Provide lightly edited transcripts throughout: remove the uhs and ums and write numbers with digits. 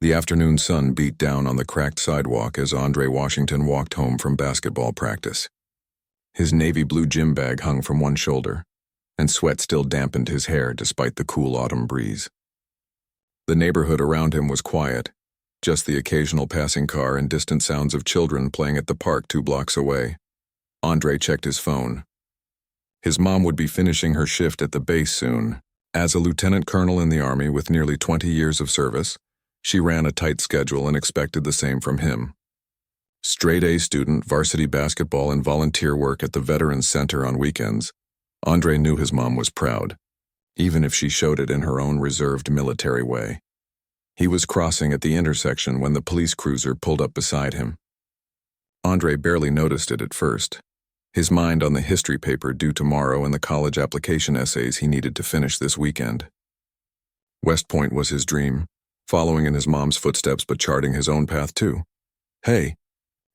The afternoon sun beat down on the cracked sidewalk as Andre Washington walked home from basketball practice. His navy blue gym bag hung from one shoulder, and sweat still dampened his hair despite the cool autumn breeze. The neighborhood around him was quiet, just the occasional passing car and distant sounds of children playing at the park 2 blocks away. Andre checked his phone. His mom would be finishing her shift at the base soon. As a lieutenant colonel in the Army with nearly 20 years of service, she ran a tight schedule and expected the same from him. Straight-A student, varsity basketball, and volunteer work at the Veterans Center on weekends, Andre knew his mom was proud, even if she showed it in her own reserved military way. He was crossing at the intersection when the police cruiser pulled up beside him. Andre barely noticed it at first, his mind on the history paper due tomorrow and the college application essays he needed to finish this weekend. West Point was his dream, following in his mom's footsteps but charting his own path too. "Hey,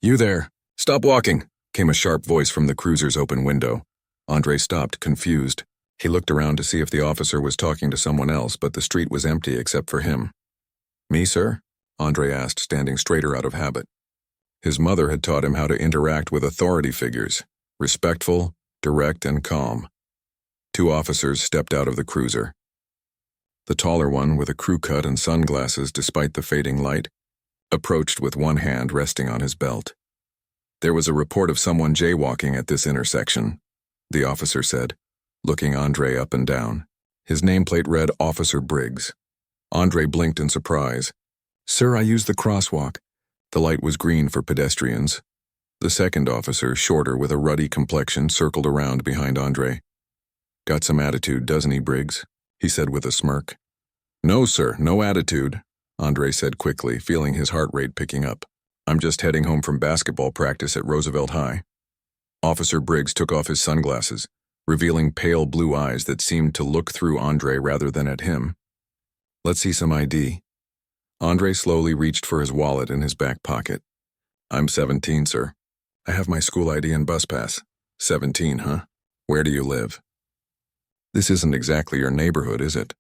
you there, stop walking," came a sharp voice from the cruiser's open window. Andre stopped, confused. He looked around to see if the officer was talking to someone else, but the street was empty except for him. "Me, sir?" Andre asked, standing straighter out of habit. His mother had taught him how to interact with authority figures, respectful, direct, and calm. 2 officers stepped out of the cruiser. The taller one, with a crew cut and sunglasses despite the fading light, approached with one hand resting on his belt. "There was a report of someone jaywalking at this intersection," the officer said, looking Andre up and down. His nameplate read Officer Briggs. Andre blinked in surprise. "Sir, I used the crosswalk." The light was green for pedestrians. The second officer, shorter with a ruddy complexion, circled around behind Andre. "Got some attitude, doesn't he, Briggs?" he said with a smirk. "No, sir, no attitude," Andre said quickly, feeling his heart rate picking up. "I'm just heading home from basketball practice at Roosevelt High." Officer Briggs took off his sunglasses, revealing pale blue eyes that seemed to look through Andre rather than at him. "Let's see some ID." Andre slowly reached for his wallet in his back pocket. "I'm 17, sir. I have my school ID and bus pass." 17, huh? Where do you live?" "This isn't exactly your neighborhood, is it?"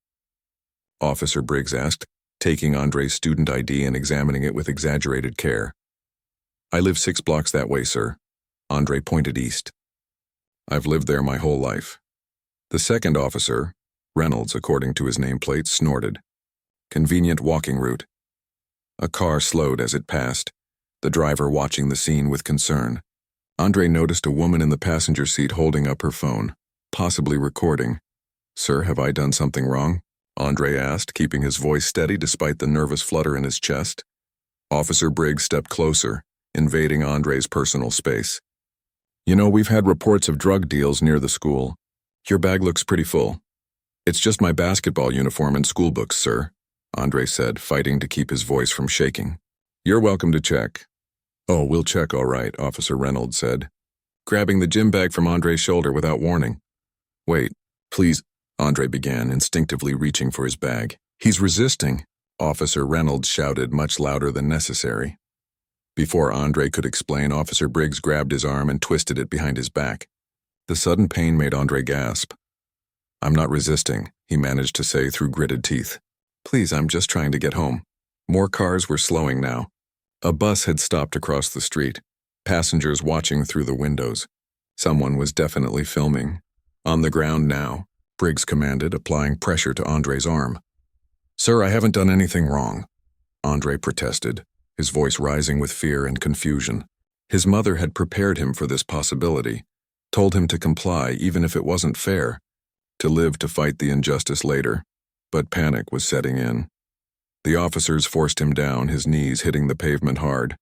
Officer Briggs asked, taking Andre's student ID and examining it with exaggerated care. "I live 6 blocks that way, sir." Andre pointed east. "I've lived there my whole life." The second officer, Reynolds according to his nameplate, snorted. "Convenient walking route." A car slowed as it passed, the driver watching the scene with concern. Andre noticed a woman in the passenger seat holding up her phone, possibly recording. "Sir, have I done something wrong?" Andre asked, keeping his voice steady despite the nervous flutter in his chest. Officer Briggs stepped closer, invading Andre's personal space. "You know, we've had reports of drug deals near the school. Your bag looks pretty full." "It's just my basketball uniform and school books, sir," Andre said, fighting to keep his voice from shaking. "You're welcome to check." "Oh, we'll check all right," Officer Reynolds said, grabbing the gym bag from Andre's shoulder without warning. "Wait, please," Andre began, instinctively reaching for his bag. "He's resisting," Officer Reynolds shouted much louder than necessary. Before Andre could explain, Officer Briggs grabbed his arm and twisted it behind his back. The sudden pain made Andre gasp. "I'm not resisting," he managed to say through gritted teeth. "Please, I'm just trying to get home." More cars were slowing now. A bus had stopped across the street, passengers watching through the windows. Someone was definitely filming. "On the ground now," Briggs commanded, applying pressure to Andre's arm. "Sir, I haven't done anything wrong," Andre protested, his voice rising with fear and confusion. His mother had prepared him for this possibility, told him to comply even if it wasn't fair, to live to fight the injustice later, but panic was setting in. The officers forced him down, his knees hitting the pavement hard.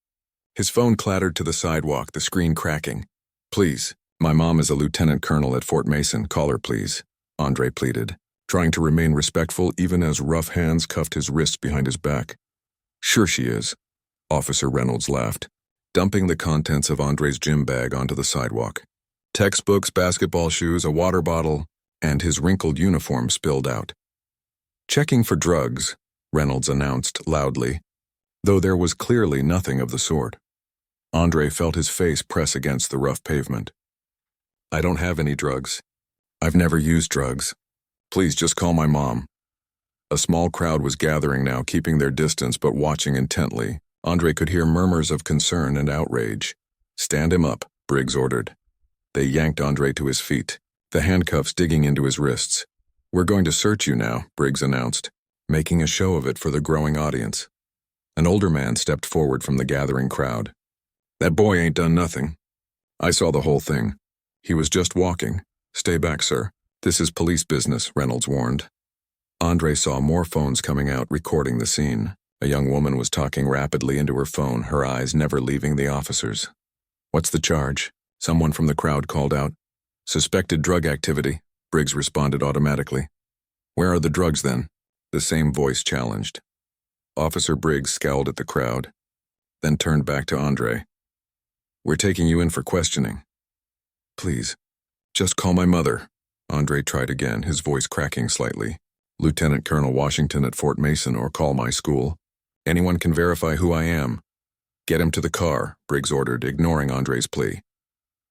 His phone clattered to the sidewalk, the screen cracking. "Please, my mom is a lieutenant colonel at Fort Mason. Call her, please," Andre pleaded, trying to remain respectful even as rough hands cuffed his wrists behind his back. "Sure she is," Officer Reynolds laughed, dumping the contents of Andre's gym bag onto the sidewalk. Textbooks, basketball shoes, a water bottle, and his wrinkled uniform spilled out. "Checking for drugs," Reynolds announced loudly, though there was clearly nothing of the sort. Andre felt his face press against the rough pavement. "I don't have any drugs. I've never used drugs. Please just call my mom." A small crowd was gathering now, keeping their distance but watching intently. Andre could hear murmurs of concern and outrage. "Stand him up," Briggs ordered. They yanked Andre to his feet, the handcuffs digging into his wrists. "We're going to search you now," Briggs announced, making a show of it for the growing audience. An older man stepped forward from the gathering crowd. "That boy ain't done nothing. I saw the whole thing. He was just walking. Stay back, sir. This is police business," Reynolds warned. Andre saw more phones coming out, recording the scene. A young woman was talking rapidly into her phone, her eyes never leaving the officers. "What's the charge?" Someone from the crowd called out. "Suspected drug activity," Briggs responded automatically. "Where are the drugs then?" The same voice challenged. Officer Briggs scowled at the crowd, then turned back to Andre. "We're taking you in for questioning." "Please, just call my mother," Andre tried again, his voice cracking slightly. "Lieutenant Colonel Washington at Fort Mason, or call my school. Anyone can verify who I am." "Get him to the car," Briggs ordered, ignoring Andre's plea.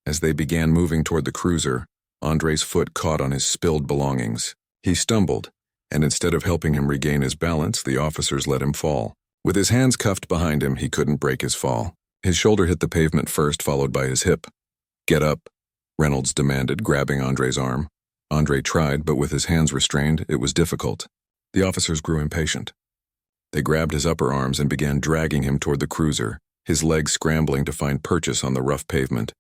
As they began moving toward the cruiser, Andre's foot caught on his spilled belongings. He stumbled, and instead of helping him regain his balance, the officers let him fall. With his hands cuffed behind him, he couldn't break his fall. His shoulder hit the pavement first, followed by his hip. "Get up," Reynolds demanded, grabbing Andre's arm. Andre tried, but with his hands restrained, it was difficult. The officers grew impatient. They grabbed his upper arms and began dragging him toward the cruiser, his legs scrambling to find purchase on the rough pavement.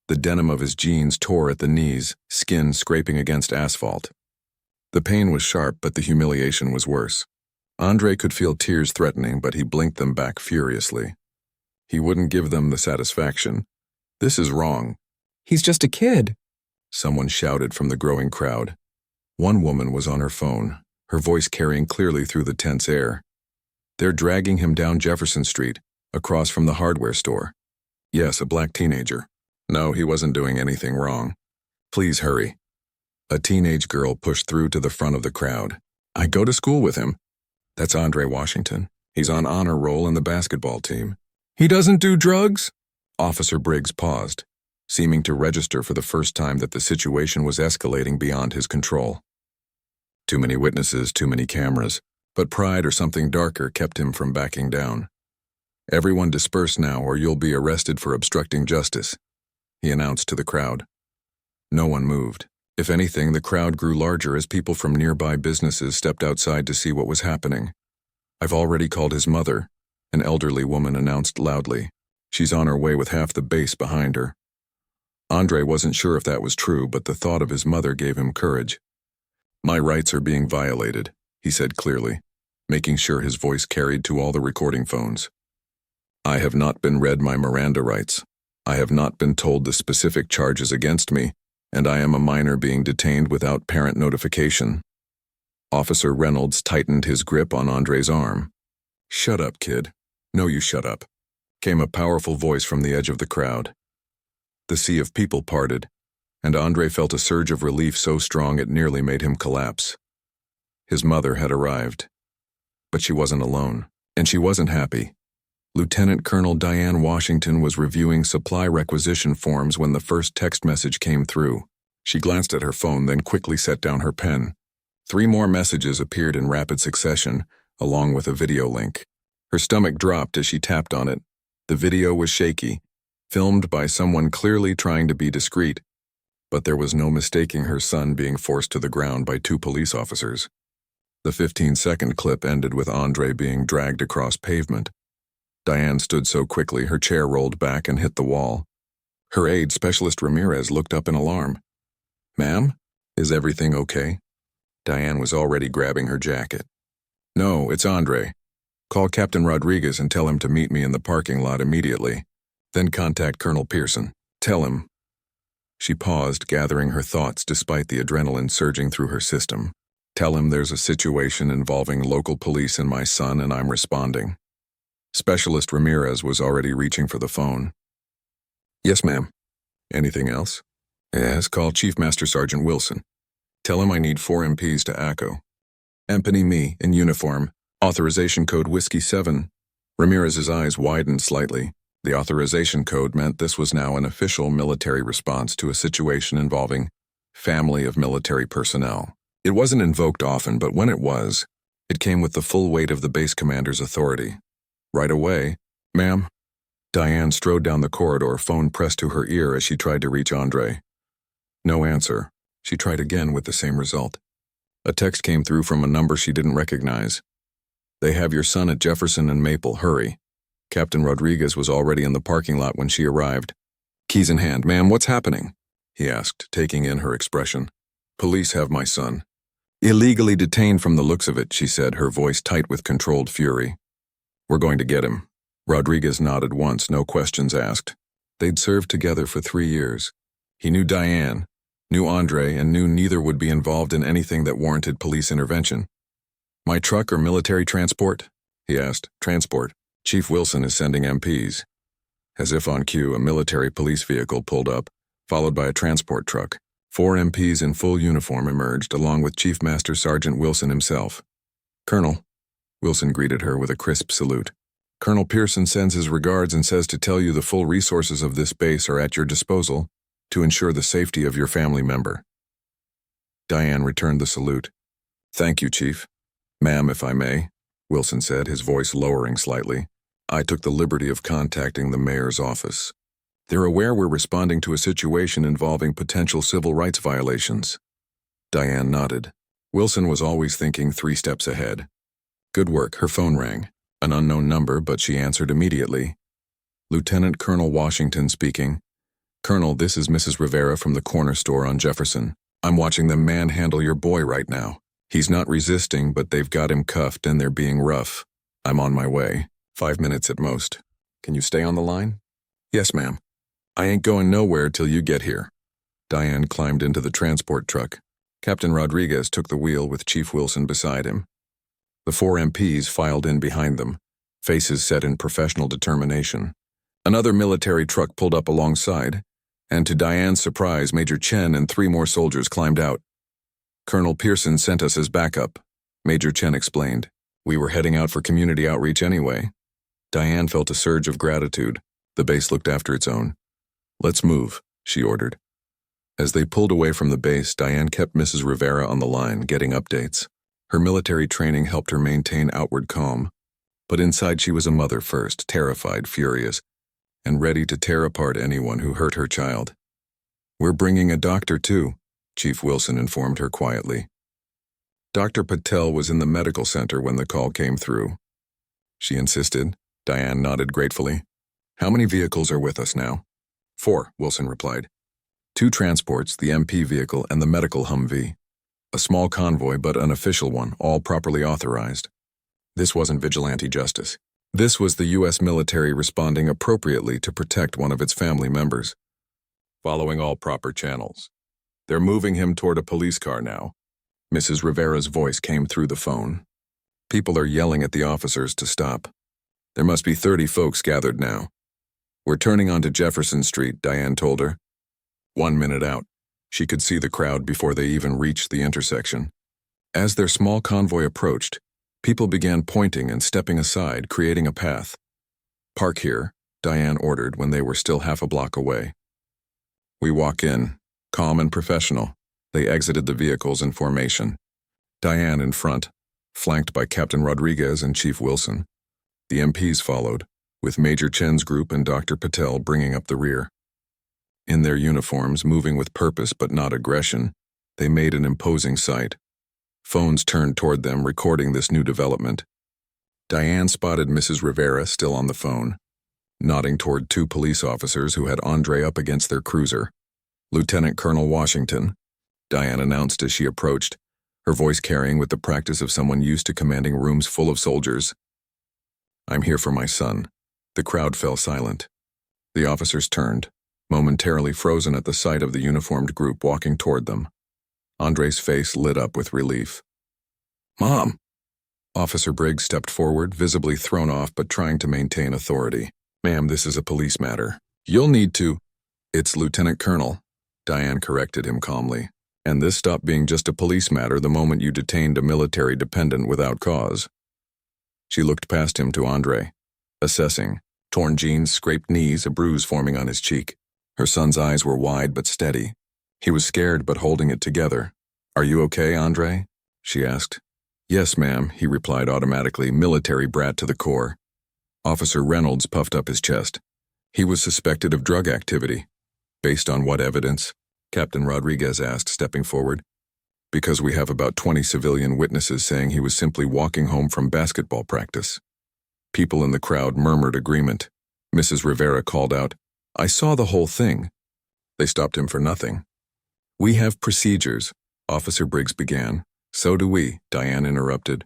The denim of his jeans tore at the knees, skin scraping against asphalt. The pain was sharp, but the humiliation was worse. Andre could feel tears threatening, but he blinked them back furiously. He wouldn't give them the satisfaction. "This is wrong." "He's just a kid," someone shouted from the growing crowd. One woman was on her phone, her voice carrying clearly through the tense air. "They're dragging him down Jefferson Street, across from the hardware store. Yes, a black teenager. No, he wasn't doing anything wrong. Please hurry." A teenage girl pushed through to the front of the crowd. "I go to school with him." "That's Andre Washington. He's on honor roll in the basketball team." "He doesn't do drugs?" Officer Briggs paused, seeming to register for the first time that the situation was escalating beyond his control. Too many witnesses, too many cameras, but pride or something darker kept him from backing down. "Everyone disperse now, or you'll be arrested for obstructing justice," he announced to the crowd. No one moved. If anything, the crowd grew larger as people from nearby businesses stepped outside to see what was happening. "I've already called his mother," an elderly woman announced loudly. "She's on her way with half the base behind her." Andre wasn't sure if that was true, but the thought of his mother gave him courage. "My rights are being violated," he said clearly, making sure his voice carried to all the recording phones. "I have not been read my Miranda rights. I have not been told the specific charges against me, and I am a minor being detained without parent notification." Officer Reynolds tightened his grip on Andre's arm. "Shut up, kid. No, you shut up," came a powerful voice from the edge of the crowd. The sea of people parted, and Andre felt a surge of relief so strong it nearly made him collapse. His mother had arrived. But she wasn't alone, and she wasn't happy. Lieutenant Colonel Diane Washington was reviewing supply requisition forms when the first text message came through. She glanced at her phone, then quickly set down her pen. 3 more messages appeared in rapid succession, along with a video link. Her stomach dropped as she tapped on it. The video was shaky, filmed by someone clearly trying to be discreet, but there was no mistaking her son being forced to the ground by 2 police officers. The 15-second clip ended with Andre being dragged across pavement. Diane stood so quickly her chair rolled back and hit the wall. Her aide, Specialist Ramirez, looked up in alarm. "Ma'am, is everything okay?" Diane was already grabbing her jacket. "No, it's Andre. Call Captain Rodriguez and tell him to meet me in the parking lot immediately. Then contact Colonel Pearson. Tell him." She paused, gathering her thoughts despite the adrenaline surging through her system. "Tell him there's a situation involving local police and my son, and I'm responding." Specialist Ramirez was already reaching for the phone. "Yes, ma'am. Anything else?" "Yes, call Chief Master Sergeant Wilson. Tell him I need 4 MPs to ACO. Empany me, in uniform. Authorization code Whiskey 7. Ramirez's eyes widened slightly. The authorization code meant this was now an official military response to a situation involving family of military personnel. It wasn't invoked often, but when it was, It came with the full weight of the base commander's authority. Right away, "Ma'am?" Diane strode down the corridor, phone pressed to her ear as she tried to reach Andre. No answer. She tried again with the same result. A text came through from a number she didn't recognize. "They have your son at Jefferson and Maple, hurry." Captain Rodriguez was already in the parking lot when she arrived. Keys in hand. "Ma'am, what's happening?" he asked, taking in her expression. "Police have my son." "Illegally detained from the looks of it," she said, her voice tight with controlled fury. "We're going to get him." Rodriguez nodded once, no questions asked. They'd served together for 3 years. He knew Diane, knew Andre, and knew neither would be involved in anything that warranted police intervention. "My truck or military transport?" he asked. "Transport. Chief Wilson is sending MPs." As if on cue, a military police vehicle pulled up, followed by a transport truck. 4 MPs in full uniform emerged, along with Chief Master Sergeant Wilson himself. "Colonel," Wilson greeted her with a crisp salute. "Colonel Pearson sends his regards and says to tell you the full resources of this base are at your disposal to ensure the safety of your family member." Diane returned the salute. "Thank you, Chief." "Ma'am, if I may," Wilson said, his voice lowering slightly. "I took the liberty of contacting the mayor's office. They're aware we're responding to a situation involving potential civil rights violations." Diane nodded. Wilson was always thinking 3 steps ahead. "Good work." Her phone rang. An unknown number, but she answered immediately. "Lieutenant Colonel Washington speaking. Colonel, this is Mrs. Rivera from the corner store on Jefferson. I'm watching them manhandle your boy right now. He's not resisting, but they've got him cuffed and they're being rough. I'm on my way. 5 minutes at most. Can you stay on the line?" "Yes, ma'am." "I ain't going nowhere till you get here." Diane climbed into the transport truck. Captain Rodriguez took the wheel with Chief Wilson beside him. The 4 MPs filed in behind them, faces set in professional determination. Another military truck pulled up alongside, and to Diane's surprise, Major Chen and 3 more soldiers climbed out. "Colonel Pearson sent us as backup," Major Chen explained. "We were heading out for community outreach anyway." Diane felt a surge of gratitude. The base looked after its own. "Let's move," she ordered. As they pulled away from the base, Diane kept Mrs. Rivera on the line, getting updates. Her military training helped her maintain outward calm, but inside she was a mother first, terrified, furious, and ready to tear apart anyone who hurt her child. "We're bringing a doctor too," Chief Wilson informed her quietly. Dr. Patel was in the medical center when the call came through. She insisted. Diane nodded gratefully. "How many vehicles are with us now?" 4, Wilson replied. 2 transports, the MP vehicle and the medical Humvee. A small convoy, but an official one, all properly authorized. This wasn't vigilante justice. This was the U.S. military responding appropriately to protect one of its family members. Following all proper channels. "They're moving him toward a police car now." Mrs. Rivera's voice came through the phone. "People are yelling at the officers to stop. There must be 30 folks gathered now." "We're turning onto Jefferson Street," Diane told her. 1 minute out, she could see the crowd before they even reached the intersection. As their small convoy approached, people began pointing and stepping aside, creating a path. "Park here," Diane ordered when they were still half a block away. We walk in, calm and professional. They exited the vehicles in formation. Diane in front, flanked by Captain Rodriguez and Chief Wilson. The MPs followed, with Major Chen's group and Dr. Patel bringing up the rear. In their uniforms, moving with purpose but not aggression, they made an imposing sight. Phones turned toward them, recording this new development. Diane spotted Mrs. Rivera still on the phone, nodding toward 2 police officers who had Andre up against their cruiser. "Lieutenant Colonel Washington," Diane announced as she approached, her voice carrying with the practice of someone used to commanding rooms full of soldiers. "I'm here for my son." The crowd fell silent. The officers turned, momentarily frozen at the sight of the uniformed group walking toward them. Andre's face lit up with relief. "Mom!" Officer Briggs stepped forward, visibly thrown off but trying to maintain authority. "Ma'am, this is a police matter. You'll need to—" "It's Lieutenant Colonel," Diane corrected him calmly. "And this stopped being just a police matter the moment you detained a military dependent without cause." She looked past him to Andre, assessing. Torn jeans, scraped knees, a bruise forming on his cheek. Her son's eyes were wide but steady. He was scared but holding it together. "Are you okay, Andre?" she asked. Yes, ma'am, he replied automatically, military brat to the core. Officer Reynolds puffed up his chest. He was suspected of drug activity. Based on what evidence? Captain Rodriguez asked, stepping forward. Because we have about 20 civilian witnesses saying he was simply walking home from basketball practice. People in the crowd murmured agreement. Mrs. Rivera called out, I saw the whole thing. They stopped him for nothing. We have procedures, Officer Briggs began. So do we, Diane interrupted.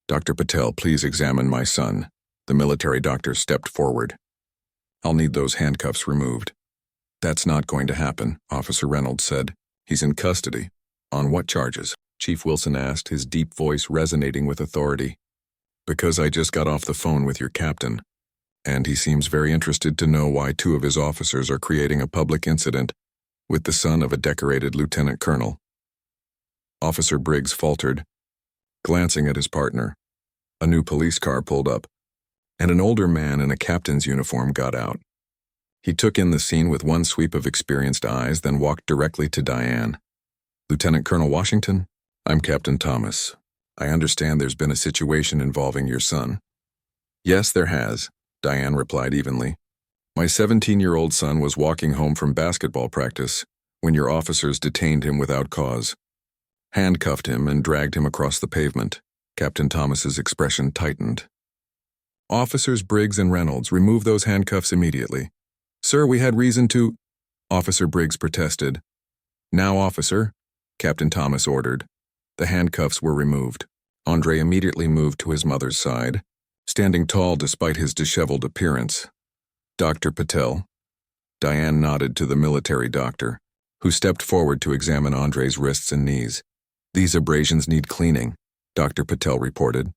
Dr. Patel, please examine my son. The military doctor stepped forward. I'll need those handcuffs removed. That's not going to happen, Officer Reynolds said. He's in custody. On what charges? Chief Wilson asked, his deep voice resonating with authority. Because I just got off the phone with your captain, and he seems very interested to know why 2 of his officers are creating a public incident with the son of a decorated lieutenant colonel. Officer Briggs faltered, glancing at his partner. A new police car pulled up, and an older man in a captain's uniform got out. He took in the scene with one sweep of experienced eyes, then walked directly to Diane. Lieutenant Colonel Washington, I'm Captain Thomas. I understand there's been a situation involving your son. Yes, there has, Diane replied evenly. My 17-year-old son was walking home from basketball practice when your officers detained him without cause. Handcuffed him and dragged him across the pavement. Captain Thomas's expression tightened. Officers Briggs and Reynolds, remove those handcuffs immediately. Sir, we had reason to... Officer Briggs protested. Now, officer, Captain Thomas ordered. The handcuffs were removed. Andre immediately moved to his mother's side, standing tall despite his disheveled appearance. Dr. Patel. Diane nodded to the military doctor, who stepped forward to examine Andre's wrists and knees. These abrasions need cleaning, Dr. Patel reported,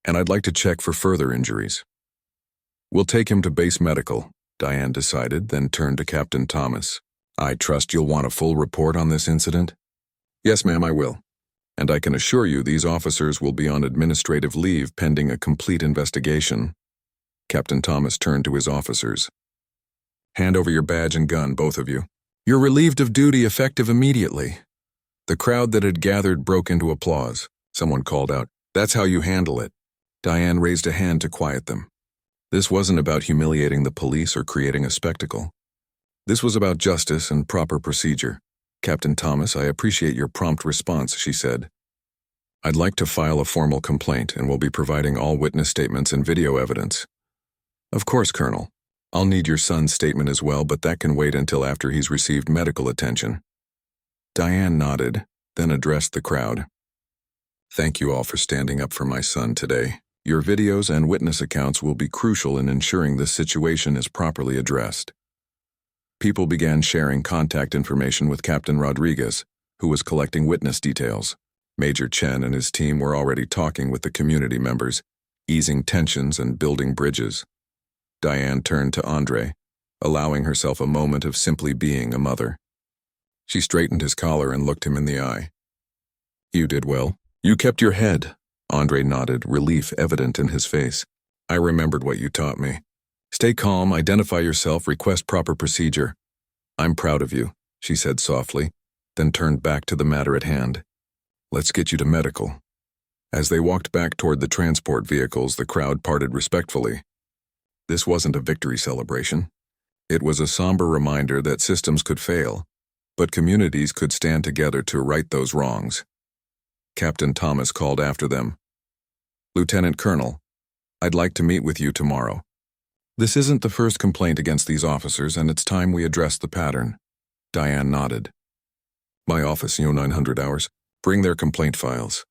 and I'd like to check for further injuries. We'll take him to base medical, Diane decided, then turned to Captain Thomas. I trust you'll want a full report on this incident? Yes, ma'am, I will. And I can assure you these officers will be on administrative leave pending a complete investigation. Captain Thomas turned to his officers. Hand over your badge and gun, both of you. You're relieved of duty effective immediately. The crowd that had gathered broke into applause. Someone called out, That's how you handle it. Diane raised a hand to quiet them. This wasn't about humiliating the police or creating a spectacle. This was about justice and proper procedure. Captain Thomas, I appreciate your prompt response, she said. I'd like to file a formal complaint and will be providing all witness statements and video evidence. Of course, Colonel. I'll need your son's statement as well, but that can wait until after he's received medical attention. Diane nodded, then addressed the crowd. Thank you all for standing up for my son today. Your videos and witness accounts will be crucial in ensuring this situation is properly addressed. People began sharing contact information with Captain Rodriguez, who was collecting witness details. Major Chen and his team were already talking with the community members, easing tensions and building bridges. Diane turned to Andre, allowing herself a moment of simply being a mother. She straightened his collar and looked him in the eye. You did well. You kept your head. Andre nodded, relief evident in his face. I remembered what you taught me. Stay calm, identify yourself, request proper procedure. I'm proud of you, she said softly, then turned back to the matter at hand. Let's get you to medical. As they walked back toward the transport vehicles, the crowd parted respectfully. This wasn't a victory celebration. It was a somber reminder that systems could fail, but communities could stand together to right those wrongs. Captain Thomas called after them. Lieutenant Colonel, I'd like to meet with you tomorrow. This isn't the first complaint against these officers, and it's time we address the pattern. Diane nodded. My office, 900 hours. Bring their complaint files.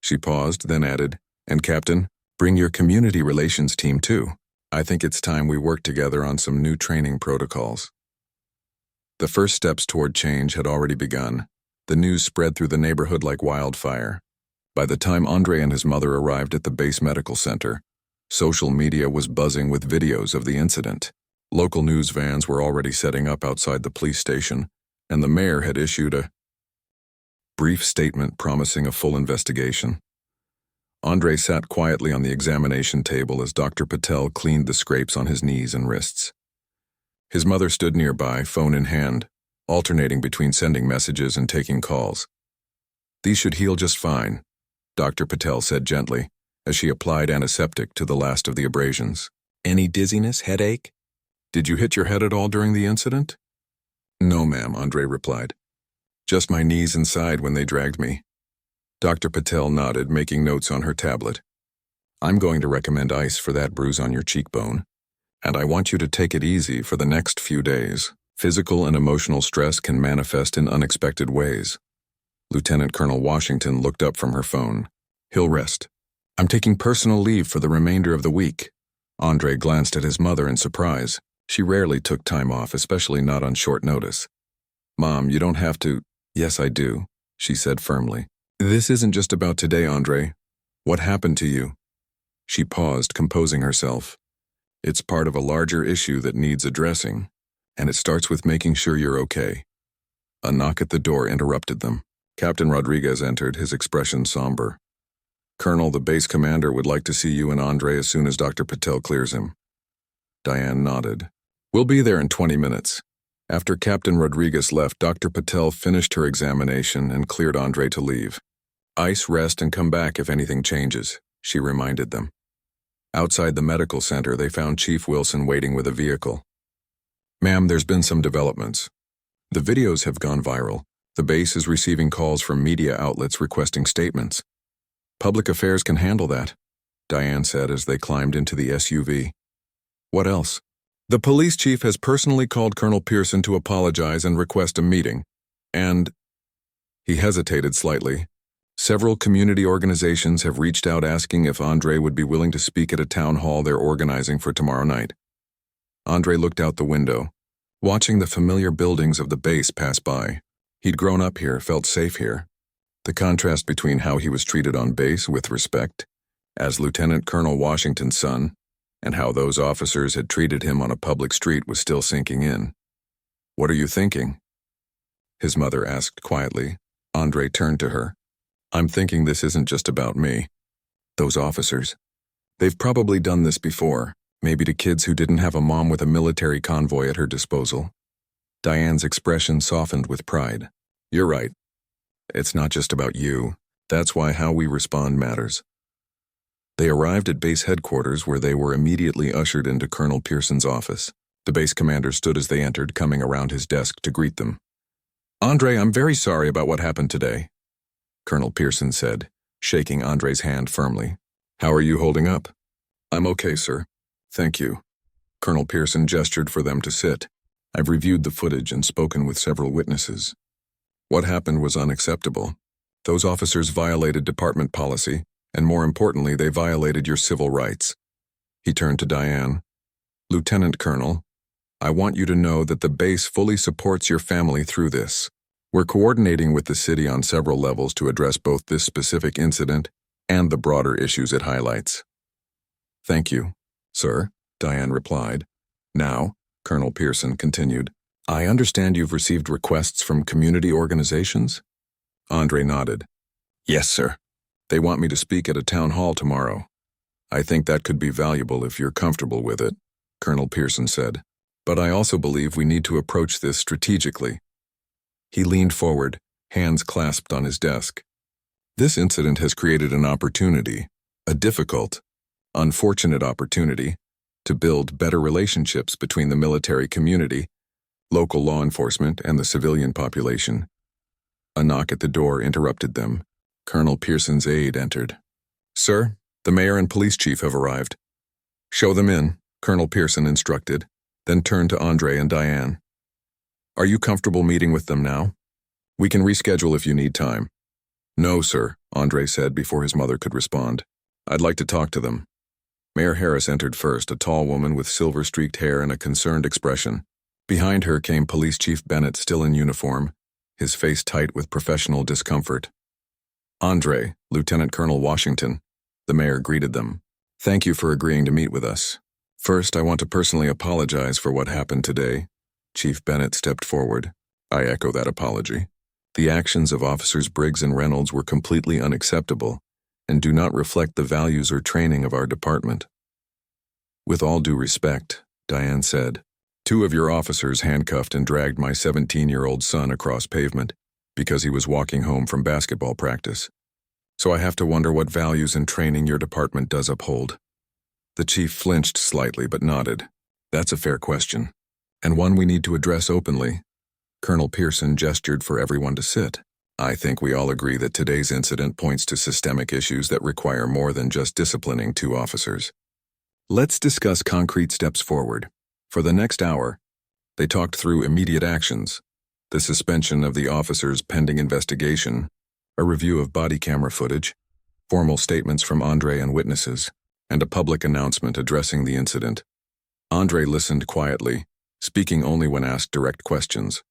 She paused, then added, and Captain, bring your community relations team too. I think it's time we work together on some new training protocols. The first steps toward change had already begun. The news spread through the neighborhood like wildfire. By the time Andre and his mother arrived at the base medical center, social media was buzzing with videos of the incident. Local news vans were already setting up outside the police station, and the mayor had issued a brief statement promising a full investigation. Andre sat quietly on the examination table as Dr. Patel cleaned the scrapes on his knees and wrists. His mother stood nearby, phone in hand, alternating between sending messages and taking calls. These should heal just fine, Dr. Patel said gently, as she applied antiseptic to the last of the abrasions. Any dizziness, headache? Did you hit your head at all during the incident? No, ma'am, Andre replied. Just my knees and side when they dragged me. Dr. Patel nodded, making notes on her tablet. I'm going to recommend ice for that bruise on your cheekbone, and I want you to take it easy for the next few days. Physical and emotional stress can manifest in unexpected ways. Lieutenant Colonel Washington looked up from her phone. He'll rest. I'm taking personal leave for the remainder of the week. Andre glanced at his mother in surprise. She rarely took time off, especially not on short notice. Mom, you don't have to. Yes, I do, she said firmly. This isn't just about today, Andre. What happened to you? She paused, composing herself. It's part of a larger issue that needs addressing, and it starts with making sure you're okay. A knock at the door interrupted them. Captain Rodriguez entered, his expression somber. Colonel, the base commander would like to see you and Andre as soon as Dr. Patel clears him. Diane nodded. We'll be there in 20 minutes. After Captain Rodriguez left, Dr. Patel finished her examination and cleared Andre to leave. Ice, rest, and come back if anything changes, she reminded them. Outside the medical center, they found Chief Wilson waiting with a vehicle. Ma'am, there's been some developments. The videos have gone viral. The base is receiving calls from media outlets requesting statements. Public affairs can handle that, Diane said as they climbed into the SUV. What else? The police chief has personally called Colonel Pearson to apologize and request a meeting. And he hesitated slightly. Several community organizations have reached out asking if Andre would be willing to speak at a town hall they're organizing for tomorrow night. Andre looked out the window, watching the familiar buildings of the base pass by. He'd grown up here, felt safe here. The contrast between how he was treated on base with respect, as Lieutenant Colonel Washington's son, and how those officers had treated him on a public street was still sinking in. What are you thinking? His mother asked quietly. Andre turned to her. I'm thinking this isn't just about me. Those officers. They've probably done this before, maybe to kids who didn't have a mom with a military convoy at her disposal. Diane's expression softened with pride. You're right. It's not just about you. That's why how we respond matters. They arrived at base headquarters where they were immediately ushered into Colonel Pearson's office. The base commander stood as they entered, coming around his desk to greet them. Andre, I'm very sorry about what happened today, Colonel Pearson said, shaking Andre's hand firmly. How are you holding up? I'm okay, sir. Thank you. Colonel Pearson gestured for them to sit. I've reviewed the footage and spoken with several witnesses. What happened was unacceptable. Those officers violated department policy, and more importantly, they violated your civil rights. He turned to Diane. Lieutenant Colonel, I want you to know that the base fully supports your family through this. We're coordinating with the city on several levels to address both this specific incident and the broader issues it highlights. Thank you, sir, Diane replied. Now, Colonel Pearson continued, I understand you've received requests from community organizations? Andre nodded. Yes, sir. They want me to speak at a town hall tomorrow. I think that could be valuable if you're comfortable with it, Colonel Pearson said. But I also believe we need to approach this strategically. He leaned forward, hands clasped on his desk. This incident has created an opportunity, a difficult, unfortunate opportunity, to build better relationships between the military community, local law enforcement, and the civilian population. A knock at the door interrupted them. Colonel Pearson's aide entered. Sir, the mayor and police chief have arrived. Show them in, Colonel Pearson instructed, then turned to Andre and Diane. Are you comfortable meeting with them now? We can reschedule if you need time. No, sir, Andre said before his mother could respond. I'd like to talk to them. Mayor Harris entered first, a tall woman with silver-streaked hair and a concerned expression. Behind her came Police Chief Bennett, still in uniform, his face tight with professional discomfort. Andre, Lieutenant Colonel Washington, the mayor greeted them. Thank you for agreeing to meet with us. First, I want to personally apologize for what happened today. Chief Bennett stepped forward. I echo that apology. The actions of Officers Briggs and Reynolds were completely unacceptable and do not reflect the values or training of our department. With all due respect, Diane said, 2 of your officers handcuffed and dragged my 17-year-old son across pavement because he was walking home from basketball practice. So I have to wonder what values and training your department does uphold. The chief flinched slightly but nodded. That's a fair question, and one we need to address openly. Colonel Pearson gestured for everyone to sit. I think we all agree that today's incident points to systemic issues that require more than just disciplining two officers. Let's discuss concrete steps forward. For the next hour, they talked through immediate actions, the suspension of the officers pending investigation, a review of body camera footage, formal statements from Andre and witnesses, and a public announcement addressing the incident. Andre listened quietly, speaking only when asked direct questions.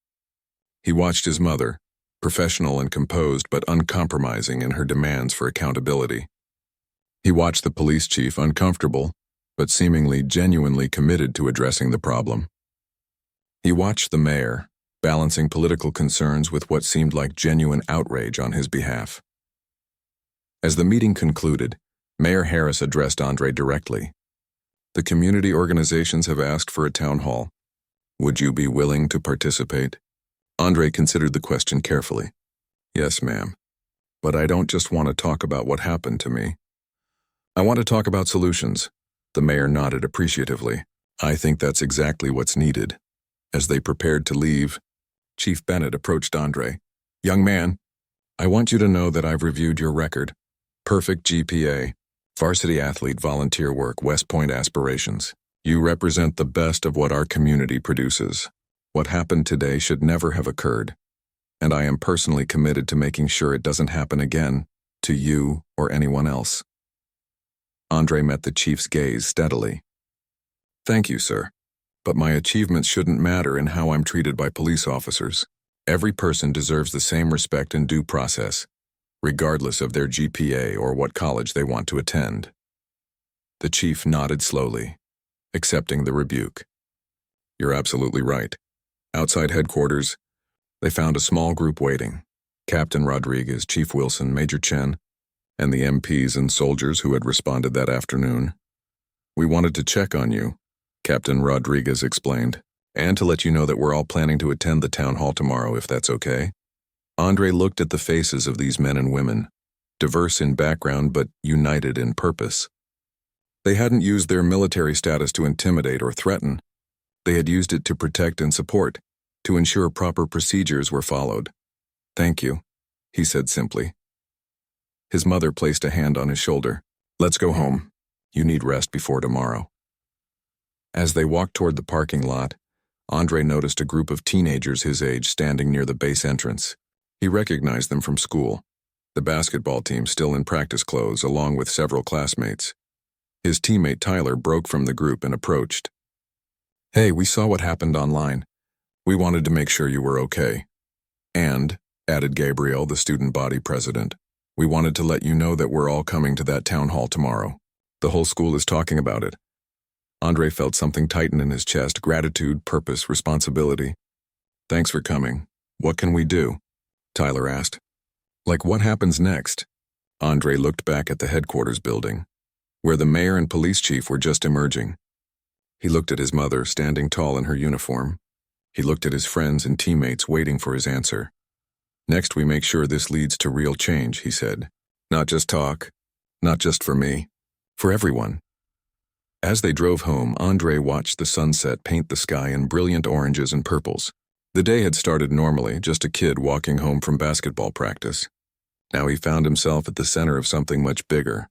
He watched his mother, professional and composed but uncompromising in her demands for accountability. He watched the police chief, uncomfortable, but seemingly genuinely committed to addressing the problem. He watched the mayor, balancing political concerns with what seemed like genuine outrage on his behalf. As the meeting concluded, Mayor Harris addressed Andre directly. The community organizations have asked for a town hall. Would you be willing to participate? Andre considered the question carefully. Yes, ma'am. But I don't just want to talk about what happened to me. I want to talk about solutions. The mayor nodded appreciatively. I think that's exactly what's needed. As they prepared to leave, Chief Bennett approached Andre. Young man, I want you to know that I've reviewed your record. Perfect GPA, varsity athlete, volunteer work, West Point aspirations. You represent the best of what our community produces. What happened today should never have occurred, and I am personally committed to making sure it doesn't happen again, to you or anyone else. Andre met the chief's gaze steadily. Thank you, sir. But my achievements shouldn't matter in how I'm treated by police officers. Every person deserves the same respect and due process, regardless of their GPA or what college they want to attend. The chief nodded slowly, accepting the rebuke. You're absolutely right. Outside headquarters, they found a small group waiting. Captain Rodriguez, Chief Wilson, Major Chen, and the MPs and soldiers who had responded that afternoon. We wanted to check on you, Captain Rodriguez explained, and to let you know that we're all planning to attend the town hall tomorrow, if that's okay. Andre looked at the faces of these men and women, diverse in background but united in purpose. They hadn't used their military status to intimidate or threaten. They had used it to protect and support, to ensure proper procedures were followed. Thank you, he said simply. His mother placed a hand on his shoulder. Let's go home. You need rest before tomorrow. As they walked toward the parking lot, Andre noticed a group of teenagers his age standing near the base entrance. He recognized them from school, the basketball team still in practice clothes along with several classmates. His teammate Tyler broke from the group and approached. Hey, we saw what happened online. We wanted to make sure you were okay. And, added Gabriel, the student body president, we wanted to let you know that we're all coming to that town hall tomorrow. The whole school is talking about it. Andre felt something tighten in his chest, gratitude, purpose, responsibility. Thanks for coming. What can we do? Tyler asked. Like what happens next? Andre looked back at the headquarters building, where the mayor and police chief were just emerging. He looked at his mother, standing tall in her uniform. He looked at his friends and teammates waiting for his answer. Next, we make sure this leads to real change, he said. Not just talk, not just for me, for everyone. As they drove home, Andre watched the sunset paint the sky in brilliant oranges and purples. The day had started normally, just a kid walking home from basketball practice. Now he found himself at the center of something much bigger.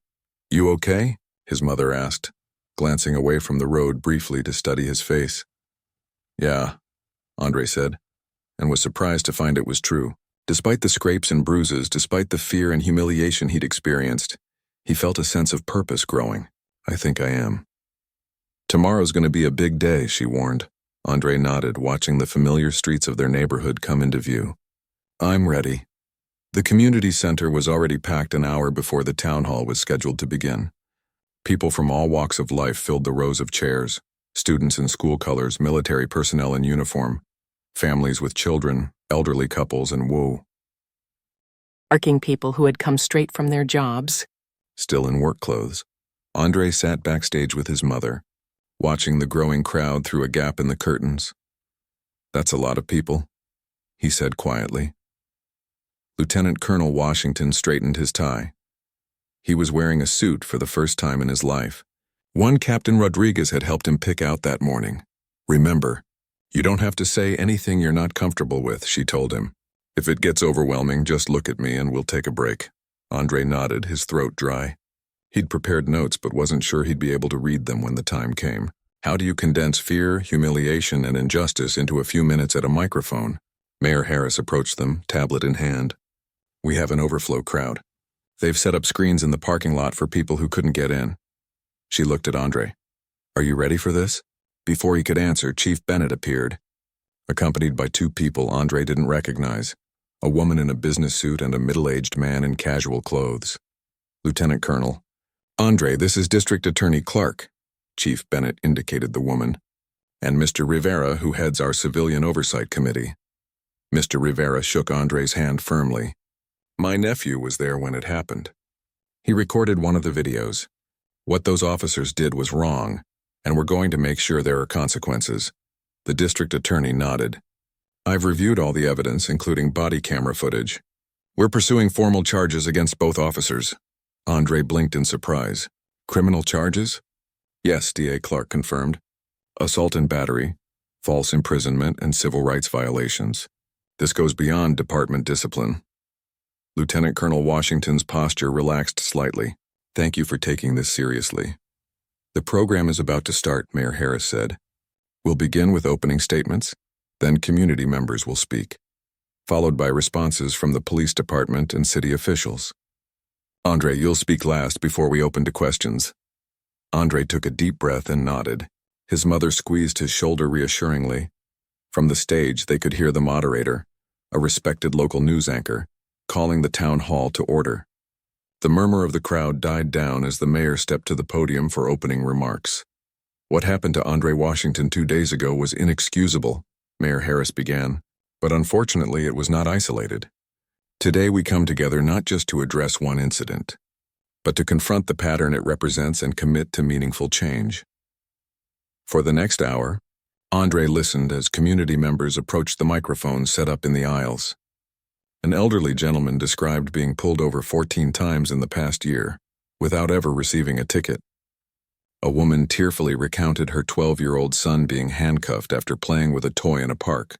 You okay? His mother asked, glancing away from the road briefly to study his face. Yeah, Andre said, and was surprised to find it was true. Despite the scrapes and bruises, despite the fear and humiliation he'd experienced, he felt a sense of purpose growing. I think I am. Tomorrow's going to be a big day, she warned. Andre nodded, watching the familiar streets of their neighborhood come into view. I'm ready. The community center was already packed an hour before the town hall was scheduled to begin. People from all walks of life filled the rows of chairs, students in school colors, military personnel in uniform, families with children, elderly couples, and working people who had come straight from their jobs. Still in work clothes. Andre sat backstage with his mother, watching the growing crowd through a gap in the curtains. That's a lot of people, he said quietly. Lieutenant Colonel Washington straightened his tie. He was wearing a suit for the first time in his life. One Captain Rodriguez had helped him pick out that morning. "Remember, you don't have to say anything you're not comfortable with," she told him. "If it gets overwhelming, just look at me and we'll take a break." Andre nodded, his throat dry. He'd prepared notes but wasn't sure he'd be able to read them when the time came. How do you condense fear, humiliation, and injustice into a few minutes at a microphone? Mayor Harris approached them, tablet in hand. "We have an overflow crowd. They've set up screens in the parking lot for people who couldn't get in." She looked at Andre. "Are you ready for this?" Before he could answer, Chief Bennett appeared, accompanied by two people Andre didn't recognize, a woman in a business suit and a middle-aged man in casual clothes. "Lieutenant Colonel." "Andre, this is District Attorney Clark." Chief Bennett indicated the woman. "And Mr. Rivera, who heads our Civilian Oversight Committee." Mr. Rivera shook Andre's hand firmly. "My nephew was there when it happened. He recorded one of the videos. What those officers did was wrong, and we're going to make sure there are consequences." The district attorney nodded. "I've reviewed all the evidence, including body camera footage. We're pursuing formal charges against both officers." Andre blinked in surprise. "Criminal charges?" "Yes," DA Clark confirmed. "Assault and battery, false imprisonment, and civil rights violations. This goes beyond department discipline." Lieutenant Colonel Washington's posture relaxed slightly. "Thank you for taking this seriously." "The program is about to start," Mayor Harris said. "We'll begin with opening statements, then community members will speak, followed by responses from the police department and city officials. Andre, you'll speak last before we open to questions." Andre took a deep breath and nodded. His mother squeezed his shoulder reassuringly. From the stage, they could hear the moderator, a respected local news anchor, calling the town hall to order. The murmur of the crowd died down as the mayor stepped to the podium for opening remarks. "What happened to Andre Washington 2 days ago was inexcusable," Mayor Harris began, "but unfortunately it was not isolated. Today we come together not just to address one incident, but to confront the pattern it represents and commit to meaningful change." For the next hour, Andre listened as community members approached the microphones set up in the aisles. An elderly gentleman described being pulled over 14 times in the past year, without ever receiving a ticket. A woman tearfully recounted her 12-year-old son being handcuffed after playing with a toy in a park.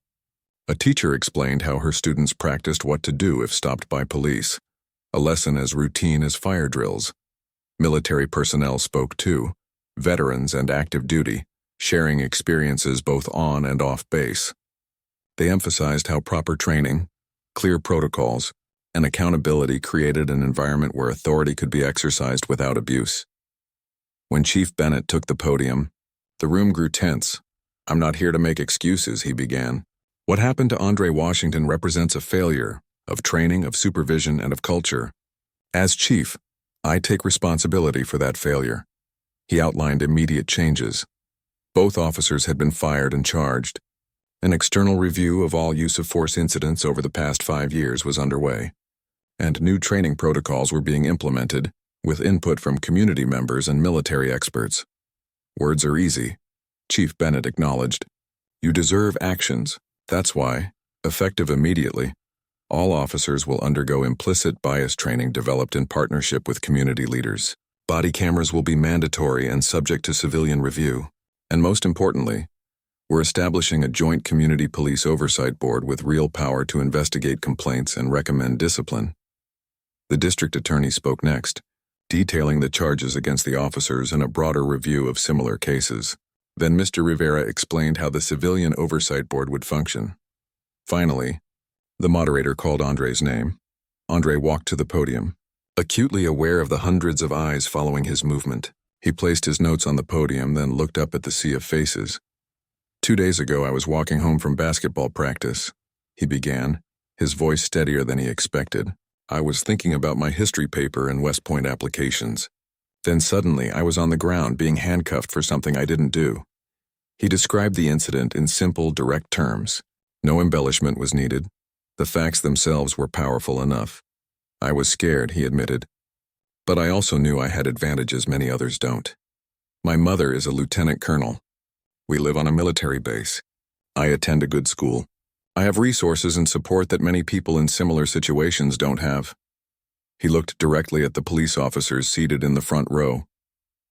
A teacher explained how her students practiced what to do if stopped by police, a lesson as routine as fire drills. Military personnel spoke too, veterans and active duty, sharing experiences both on and off base. They emphasized how proper training, clear protocols, and accountability created an environment where authority could be exercised without abuse. When Chief Bennett took the podium, the room grew tense. "I'm not here to make excuses," he began. "What happened to Andre Washington represents a failure of training, of supervision, and of culture. As chief, I take responsibility for that failure." He outlined immediate changes. Both officers had been fired and charged. An external review of all use of force incidents over the past 5 years was underway, and new training protocols were being implemented, with input from community members and military experts. "Words are easy," Chief Bennett acknowledged. "You deserve actions. That's why, effective immediately, all officers will undergo implicit bias training developed in partnership with community leaders. Body cameras will be mandatory and subject to civilian review. And most importantly, we're establishing a joint community police oversight board with real power to investigate complaints and recommend discipline." The district attorney spoke next, detailing the charges against the officers and a broader review of similar cases. Then Mr. Rivera explained how the Civilian Oversight Board would function. Finally, the moderator called Andre's name. Andre walked to the podium, acutely aware of the hundreds of eyes following his movement. He placed his notes on the podium, then looked up at the sea of faces. 2 days ago, I was walking home from basketball practice, he began, his voice steadier than he expected. I was thinking about my history paper and West Point applications. Then suddenly, I was on the ground being handcuffed for something I didn't do. He described the incident in simple, direct terms. No embellishment was needed. The facts themselves were powerful enough. I was scared, he admitted. But I also knew I had advantages many others don't. My mother is a lieutenant colonel. We live on a military base. I attend a good school. I have resources and support that many people in similar situations don't have. He looked directly at the police officers seated in the front row.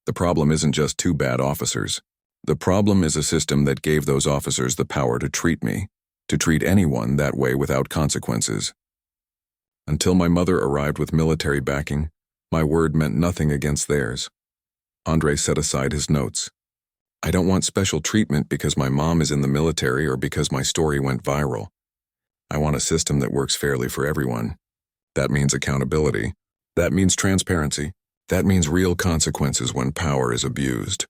The problem isn't just two bad officers. The problem is a system that gave those officers the power to treat me, to treat anyone that way without consequences. Until my mother arrived with military backing, my word meant nothing against theirs. Andre set aside his notes. I don't want special treatment because my mom is in the military or because my story went viral. I want a system that works fairly for everyone. That means accountability. That means transparency. That means real consequences when power is abused.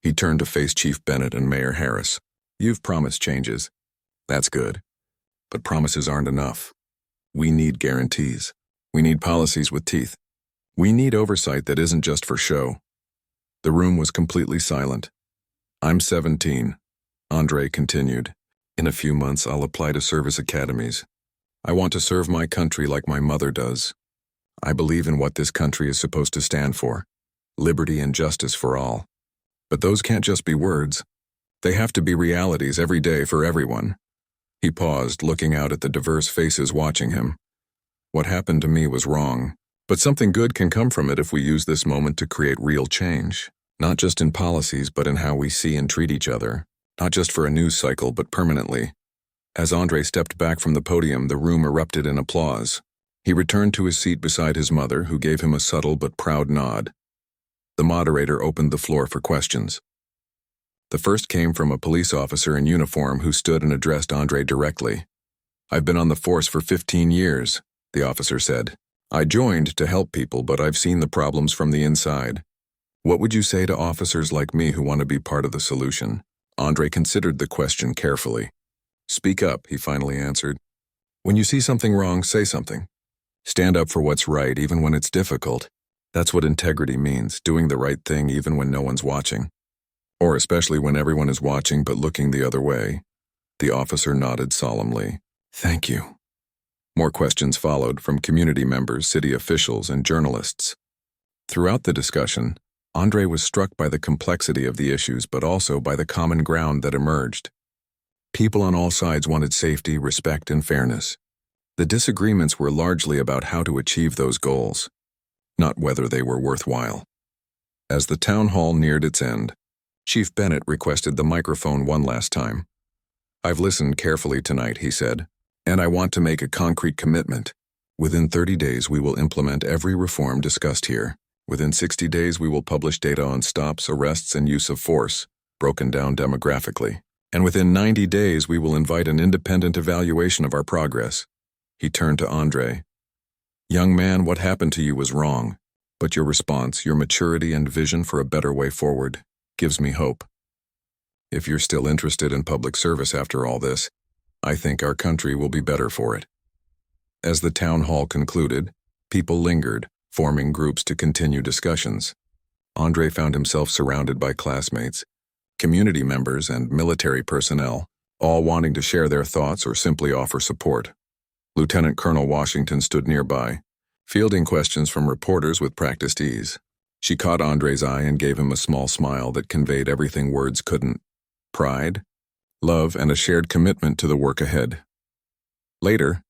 He turned to face Chief Bennett and Mayor Harris. You've promised changes. That's good. But promises aren't enough. We need guarantees. We need policies with teeth. We need oversight that isn't just for show. The room was completely silent. I'm 17, Andre continued. In a few months, I'll apply to service academies. I want to serve my country like my mother does. I believe in what this country is supposed to stand for, liberty and justice for all. But those can't just be words. They have to be realities every day for everyone. He paused, looking out at the diverse faces watching him. What happened to me was wrong, but something good can come from it if we use this moment to create real change, not just in policies but in how we see and treat each other, not just for a news cycle but permanently. As Andre stepped back from the podium, the room erupted in applause. He returned to his seat beside his mother, who gave him a subtle but proud nod. The moderator opened the floor for questions. The first came from a police officer in uniform who stood and addressed Andre directly. I've been on the force for 15 years, the officer said. I joined to help people, but I've seen the problems from the inside. What would you say to officers like me who want to be part of the solution? Andre considered the question carefully. Speak up, he finally answered. When you see something wrong, say something. Stand up for what's right, even when it's difficult. That's what integrity means, doing the right thing even when no one's watching. Or especially when everyone is watching but looking the other way. The officer nodded solemnly. Thank you. More questions followed from community members, city officials, and journalists. Throughout the discussion, Andre was struck by the complexity of the issues but also by the common ground that emerged. People on all sides wanted safety, respect, and fairness. The disagreements were largely about how to achieve those goals, not whether they were worthwhile. As the town hall neared its end, Chief Bennett requested the microphone one last time. I've listened carefully tonight, he said, and I want to make a concrete commitment. Within 30 days, we will implement every reform discussed here. Within 60 days, we will publish data on stops, arrests, and use of force, broken down demographically. And within 90 days, we will invite an independent evaluation of our progress. He turned to Andre. Young man, what happened to you was wrong, but your response, your maturity and vision for a better way forward, gives me hope. If you're still interested in public service after all this, I think our country will be better for it. As the town hall concluded, people lingered, forming groups to continue discussions. Andre found himself surrounded by classmates, community members, and military personnel, all wanting to share their thoughts or simply offer support. Lieutenant Colonel Washington stood nearby, fielding questions from reporters with practiced ease. She caught Andre's eye and gave him a small smile that conveyed everything words couldn't: pride, love, and a shared commitment to the work ahead. Later,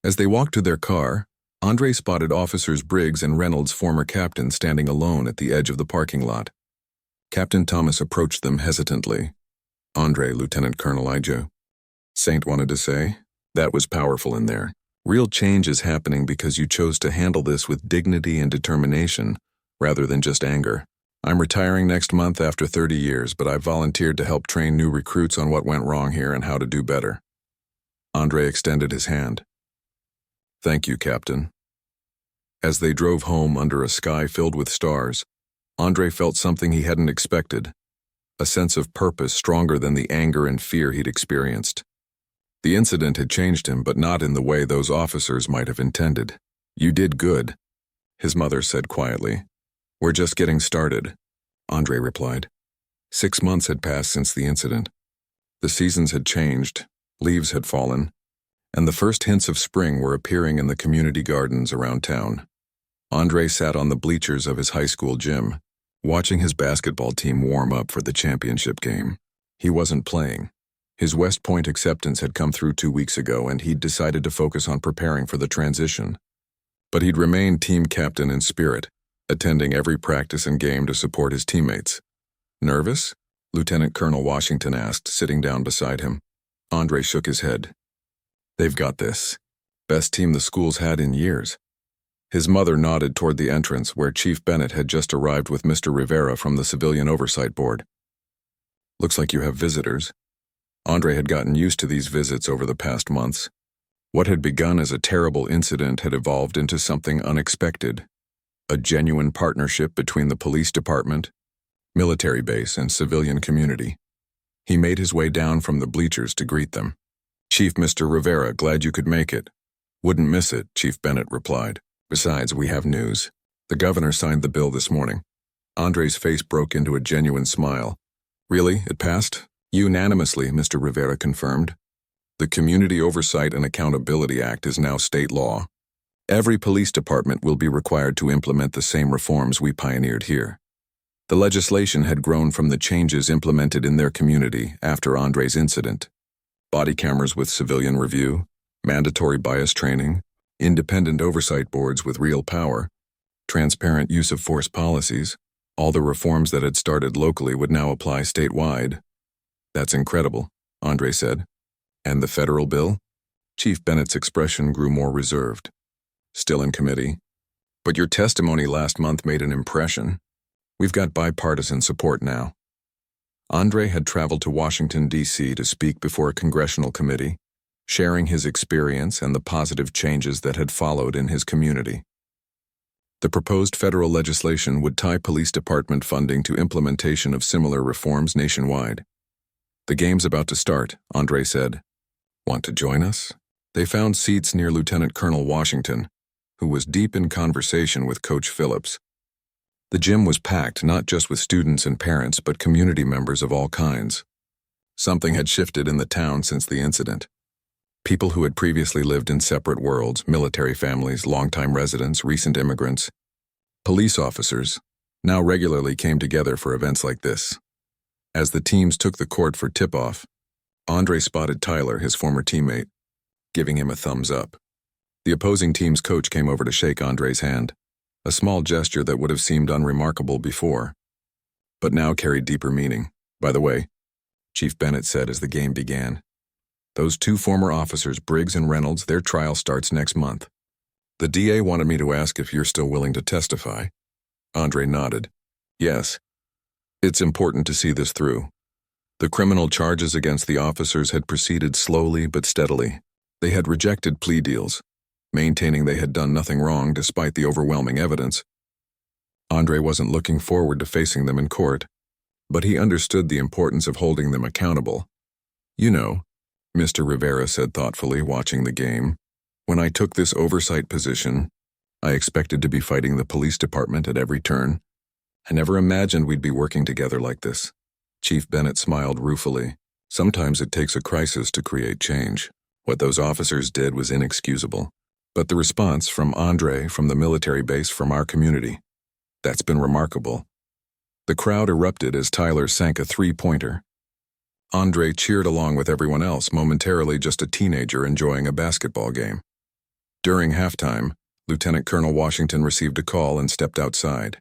as they walked to their car, Andre spotted Officers Briggs and Reynolds' former captain standing alone at the edge of the parking lot. Captain Thomas approached them hesitantly. Andre, Lieutenant Colonel Iju. Saint wanted to say, that was powerful in there. Real change is happening because you chose to handle this with dignity and determination, rather than just anger. I'm retiring next month after 30 years, but I've volunteered to help train new recruits on what went wrong here and how to do better. Andre extended his hand. Thank you, Captain. As they drove home under a sky filled with stars, Andre felt something he hadn't expected, a sense of purpose stronger than the anger and fear he'd experienced. The incident had changed him, but not in the way those officers might have intended. You did good, his mother said quietly. We're just getting started, Andre replied. 6 months had passed since the incident. The seasons had changed, leaves had fallen, and the first hints of spring were appearing in the community gardens around town. Andre sat on the bleachers of his high school gym, watching his basketball team warm up for the championship game. He wasn't playing. His West Point acceptance had come through 2 weeks ago, and he'd decided to focus on preparing for the transition. But he'd remain team captain in spirit, attending every practice and game to support his teammates. Nervous? Lieutenant Colonel Washington asked, sitting down beside him. Andre shook his head. They've got this. Best team the school's had in years. His mother nodded toward the entrance where Chief Bennett had just arrived with Mr. Rivera from the Civilian Oversight Board. Looks like you have visitors. Andre had gotten used to these visits over the past months. What had begun as a terrible incident had evolved into something unexpected. A genuine partnership between the police department, military base, and civilian community. He made his way down from the bleachers to greet them. Chief Mr. Rivera, glad you could make it. Wouldn't miss it, Chief Bennett replied. Besides, we have news. The governor signed the bill this morning. Andre's face broke into a genuine smile. Really? It passed? Unanimously, Mr. Rivera confirmed. The Community Oversight and Accountability Act is now state law. Every police department will be required to implement the same reforms we pioneered here. The legislation had grown from the changes implemented in their community after Andre's incident. Body cameras with civilian review, mandatory bias training, independent oversight boards with real power, transparent use of force policies. All the reforms that had started locally would now apply statewide. That's incredible, Andre said. And the federal bill? Chief Bennett's expression grew more reserved. Still in committee. But your testimony last month made an impression. We've got bipartisan support now. Andre had traveled to Washington, D.C. to speak before a congressional committee, sharing his experience and the positive changes that had followed in his community. The proposed federal legislation would tie police department funding to implementation of similar reforms nationwide. The game's about to start, Andre said. Want to join us? They found seats near Lieutenant Colonel Washington, who was deep in conversation with Coach Phillips. The gym was packed not just with students and parents, but community members of all kinds. Something had shifted in the town since the incident. People who had previously lived in separate worlds, military families, longtime residents, recent immigrants, police officers, now regularly came together for events like this. As the teams took the court for tip-off, Andre spotted Tyler, his former teammate, giving him a thumbs up. The opposing team's coach came over to shake Andre's hand, a small gesture that would have seemed unremarkable before, but now carried deeper meaning. By the way, Chief Bennett said as the game began, those two former officers, Briggs and Reynolds, their trial starts next month. The DA wanted me to ask if you're still willing to testify. Andre nodded. Yes. It's important to see this through. The criminal charges against the officers had proceeded slowly but steadily. They had rejected plea deals, maintaining they had done nothing wrong despite the overwhelming evidence. Andre wasn't looking forward to facing them in court, but he understood the importance of holding them accountable. You know, Mr. Rivera said thoughtfully, watching the game, when I took this oversight position, I expected to be fighting the police department at every turn. I never imagined we'd be working together like this. Chief Bennett smiled ruefully. Sometimes it takes a crisis to create change. What those officers did was inexcusable. But the response from Andre, from the military base, from our community, that's been remarkable. The crowd erupted as Tyler sank a three-pointer. Andre cheered along with everyone else, momentarily just a teenager enjoying a basketball game. During halftime, Lieutenant Colonel Washington received a call and stepped outside.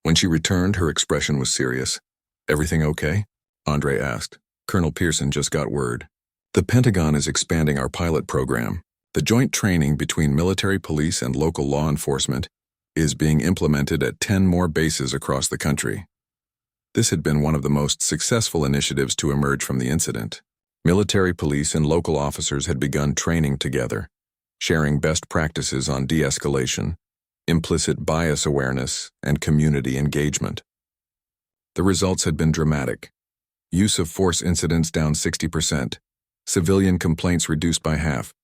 When she returned, her expression was serious. Everything okay? Andre asked. Colonel Pearson just got word. The Pentagon is expanding our pilot program. The joint training between military police and local law enforcement is being implemented at 10 more bases across the country. This had been one of the most successful initiatives to emerge from the incident. Military police and local officers had begun training together, sharing best practices on de-escalation, implicit bias awareness, and community engagement. The results had been dramatic. Use of force incidents down 60%, civilian complaints reduced by half,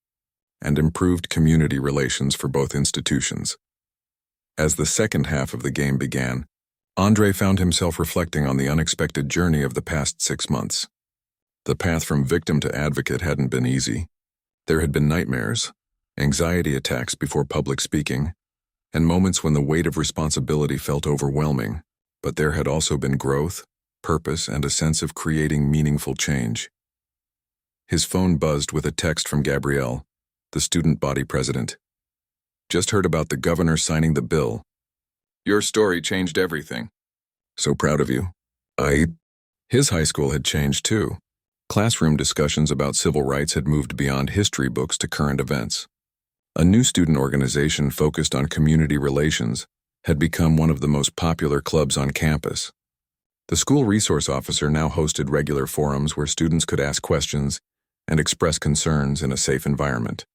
and improved community relations for both institutions. As the second half of the game began, Andre found himself reflecting on the unexpected journey of the past 6 months. The path from victim to advocate hadn't been easy. There had been nightmares, anxiety attacks before public speaking, and moments when the weight of responsibility felt overwhelming. But there had also been growth, purpose, and a sense of creating meaningful change. His phone buzzed with a text from Gabrielle, the student body president. Just heard about the governor signing the bill. Your story changed everything. So proud of you. His high school had changed too. Classroom discussions about civil rights had moved beyond history books to current events. A new student organization focused on community relations had become one of the most popular clubs on campus. The school resource officer now hosted regular forums where students could ask questions and express concerns in a safe environment.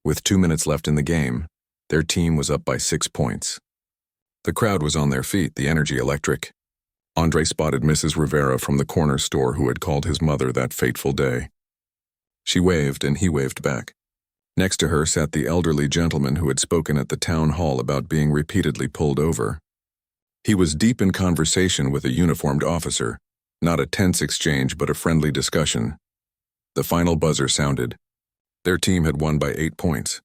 With 2 minutes left in the game, their team was up by 6 points. The crowd was on their feet, the energy electric. Andre spotted Mrs. Rivera from the corner store who had called his mother that fateful day. She waved and he waved back. Next to her sat the elderly gentleman who had spoken at the town hall about being repeatedly pulled over. He was deep in conversation with a uniformed officer, not a tense exchange but a friendly discussion. The final buzzer sounded. Their team had won by 8 points.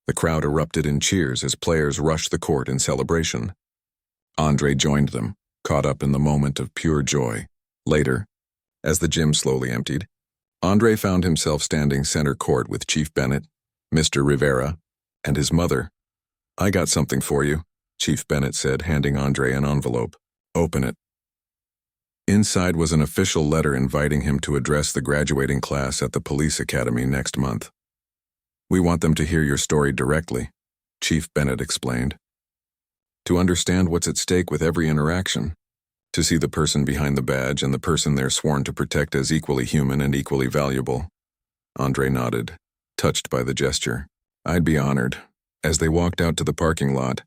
The crowd erupted in cheers as players rushed the court in celebration. Andre joined them, caught up in the moment of pure joy. Later, as the gym slowly emptied, Andre found himself standing center court with Chief Bennett, Mr. Rivera, and his mother. I got something for you, Chief Bennett said, handing Andre an envelope. Open it. Inside was an official letter inviting him to address the graduating class at the police academy next month. We want them to hear your story directly, Chief Bennett explained. To understand what's at stake with every interaction. To see the person behind the badge and the person they're sworn to protect as equally human and equally valuable. Andre nodded, touched by the gesture. I'd be honored. As they walked out to the parking lot,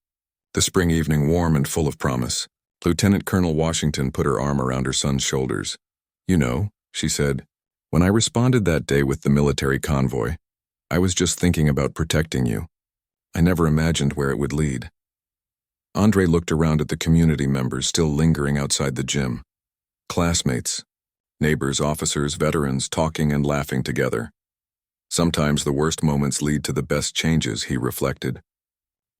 the spring evening warm and full of promise, Lieutenant Colonel Washington put her arm around her son's shoulders. You know, she said, when I responded that day with the military convoy, I was just thinking about protecting you. I never imagined where it would lead. Andre looked around at the community members still lingering outside the gym. Classmates, neighbors, officers, veterans, talking and laughing together. Sometimes the worst moments lead to the best changes, he reflected.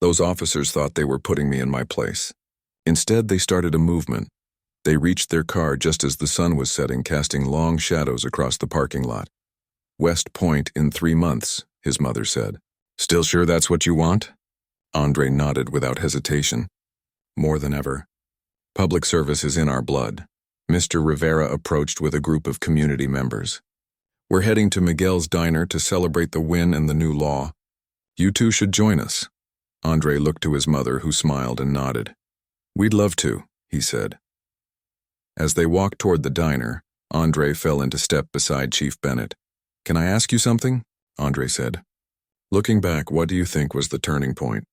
Those officers thought they were putting me in my place. Instead, they started a movement. They reached their car just as the sun was setting, casting long shadows across the parking lot. West Point in 3 months, his mother said. Still sure that's what you want? Andre nodded without hesitation. More than ever. Public service is in our blood. Mr. Rivera approached with a group of community members. We're heading to Miguel's diner to celebrate the win and the new law. You two should join us. Andre looked to his mother, who smiled and nodded. We'd love to, he said. As they walked toward the diner, Andre fell into step beside Chief Bennett. Can I ask you something? Andre said. Looking back, what do you think was the turning point?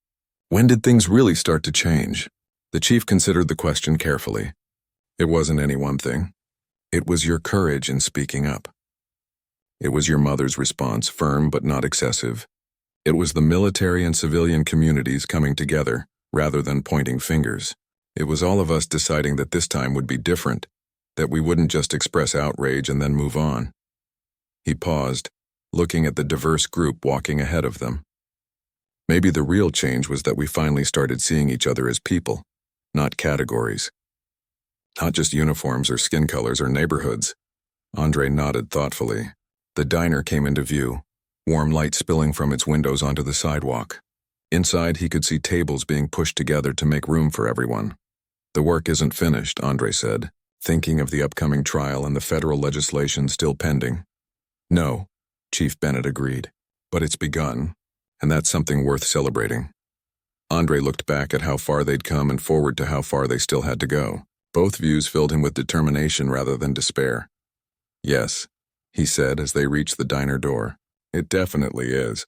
When did things really start to change? The chief considered the question carefully. It wasn't any one thing. It was your courage in speaking up. It was your mother's response, firm but not excessive. It was the military and civilian communities coming together, rather than pointing fingers. It was all of us deciding that this time would be different, that we wouldn't just express outrage and then move on. He paused, looking at the diverse group walking ahead of them. Maybe the real change was that we finally started seeing each other as people, not categories. Not just uniforms or skin colors or neighborhoods. Andre nodded thoughtfully. The diner came into view, warm light spilling from its windows onto the sidewalk. Inside, he could see tables being pushed together to make room for everyone. The work isn't finished, Andre said, thinking of the upcoming trial and the federal legislation still pending. No, Chief Bennett agreed, but it's begun, and that's something worth celebrating. Andre looked back at how far they'd come and forward to how far they still had to go. Both views filled him with determination rather than despair. Yes, he said as they reached the diner door. It definitely is.